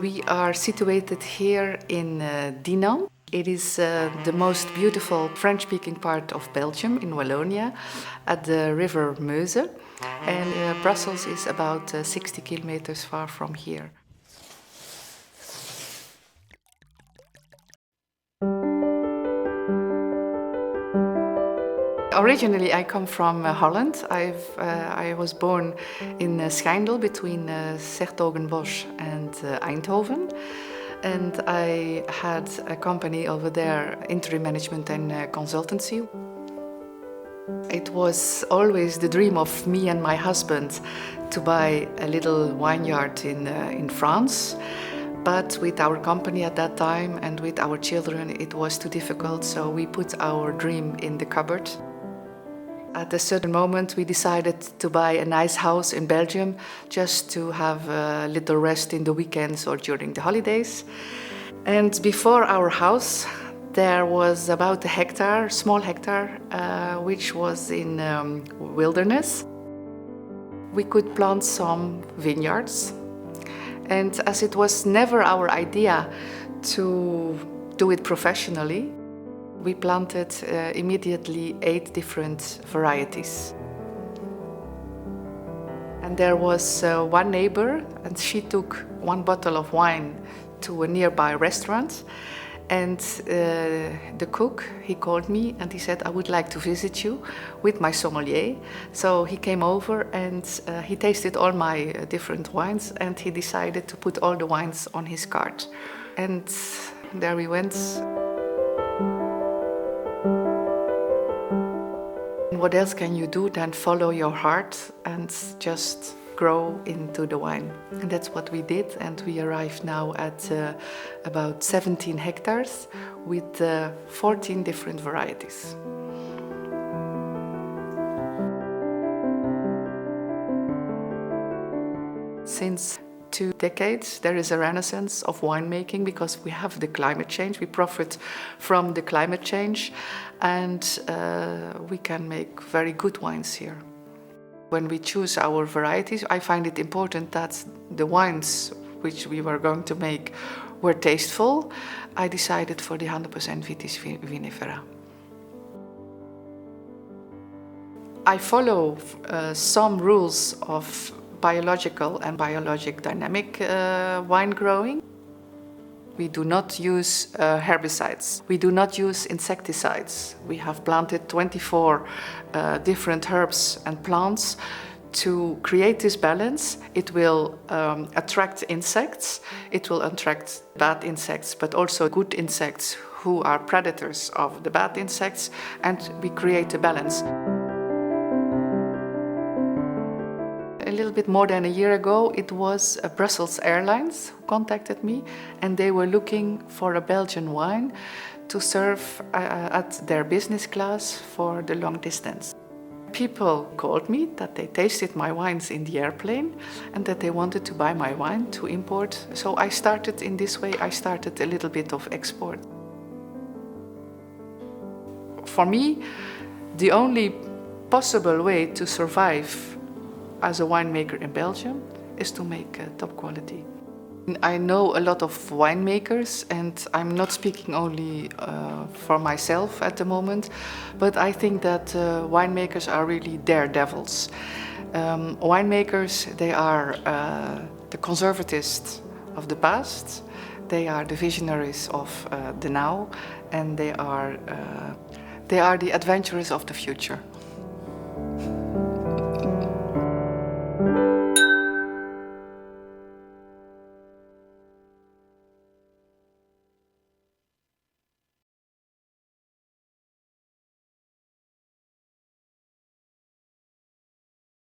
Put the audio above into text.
We are situated here in Dinant. It is the most beautiful French-speaking part of Belgium, in Wallonia, at the river Meuse. And Brussels is about 60 kilometers far from here. Originally, I come from Holland. I was born in Schijndel between Sertogenbosch and Eindhoven. And I had a company over there, interim management and consultancy. It was always the dream of me and my husband to buy a little vineyard in France. But with our company at that time and with our children, it was too difficult, so we put our dream in the cupboard. At a certain moment, we decided to buy a nice house in Belgium just to have a little rest in the weekends or during the holidays. And before our house, there was about a hectare, small hectare, which was in wilderness. We could plant some vineyards. And as it was never our idea to do it professionally, we planted immediately 8 different varieties. And there was one neighbor, and she took 1 bottle of wine to a nearby restaurant. And the cook, he called me and he said, "I would like to visit you with my sommelier." So he came over and he tasted all my different wines, and he decided to put all the wines on his cart. And there we went. What else can you do than follow your heart and just grow into the wine? And that's what we did, and we arrived now at about 17 hectares with 14 different varieties. Since 2 decades, there is a renaissance of winemaking because we have the climate change. We profit from the climate change, and we can make very good wines here. When we choose our varieties, I find it important that the wines which we were going to make were tasteful. I decided for the 100% Vitis vinifera. I follow some rules of biological and biologic dynamic wine growing. We do not use herbicides. We do not use insecticides. We have planted 24 different herbs and plants to create this balance. It will attract insects. It will attract bad insects, but also good insects who are predators of the bad insects, and we create a balance. A little bit more than a year ago, it was Brussels Airlines who contacted me, and they were looking for a Belgian wine to serve at their business class for the long distance. People called me that they tasted my wines in the airplane and that they wanted to buy my wine to import. So I started in this way, I started a little bit of export. For me, the only possible way to survive as a winemaker in Belgium is to make top quality. I know a lot of winemakers, and I'm not speaking only for myself at the moment, but I think that winemakers are really daredevils. Winemakers, they are the conservatists of the past, they are the visionaries of the now, and they are the adventurers of the future.